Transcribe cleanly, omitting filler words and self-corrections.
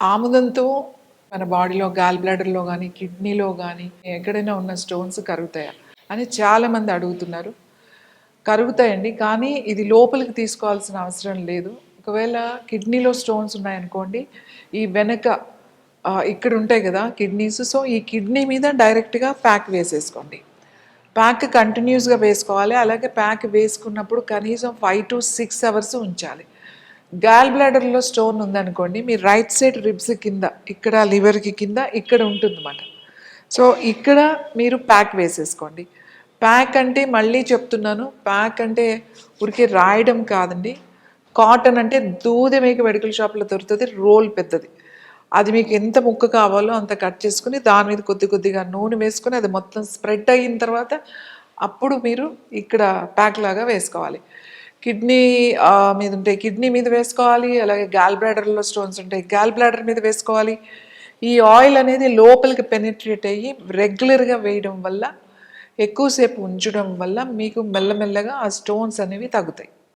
ఆముదంతో మన బాడీలో గాల్ బ్లాడర్లో కానీ కిడ్నీలో కానీ ఎక్కడైనా ఉన్న స్టోన్స్ కరుగుతాయా అని చాలామంది అడుగుతున్నారు. కరుగుతాయండి, కానీ ఇది లోపలికి తీసుకోవాల్సిన అవసరం లేదు. ఒకవేళ కిడ్నీలో స్టోన్స్ ఉన్నాయనుకోండి, ఈ వెనక ఇక్కడ ఉంటాయి కదా కిడ్నీస్, సో ఈ కిడ్నీ మీద డైరెక్ట్గా ప్యాక్ వేసేసుకోండి. ప్యాక్ కంటిన్యూస్గా వేసుకోవాలి. అలాగే ప్యాక్ వేసుకున్నప్పుడు కనీసం 5 to 6 అవర్స్ ఉంచాలి. గాల్ బ్లాడర్లో స్టోన్ ఉందనుకోండి, మీ రైట్ సైడ్ రిబ్స్ కింద, ఇక్కడ లివర్కి కింద ఇక్కడ ఉంటుందన్నమాట. సో ఇక్కడ మీరు ప్యాక్ వేసేసుకోండి. ప్యాక్ అంటే మళ్ళీ చెప్తున్నాను, ప్యాక్ అంటే ఊరికే రాయడం కాదండి. కాటన్ అంటే దూది మీకు మెడికల్ షాప్లో దొరుకుతుంది, రోల్ పెద్దది. అది మీకు ఎంత ముక్క కావాలో అంత కట్ చేసుకుని దాని మీద కొద్ది కొద్దిగా నూనె వేసుకొని అది మొత్తం స్ప్రెడ్ అయిన తర్వాత అప్పుడు మీరు ఇక్కడ ప్యాక్ లాగా వేసుకోవాలి. కిడ్నీ మీద ఉంటే కిడ్నీ మీద వేసుకోవాలి. అలాగే గాల్ బ్లాడర్లో స్టోన్స్ ఉంటాయి, గాల్ బ్లాడర్ మీద వేసుకోవాలి. ఈ ఆయిల్ అనేది లోపలికి పెనిట్రేట్ అయ్యి రెగ్యులర్గా వేయడం వల్ల, ఎక్కువసేపు ఉంచడం వల్ల మీకు మెల్లమెల్లగా ఆ స్టోన్స్ అనేవి తగ్గుతాయి.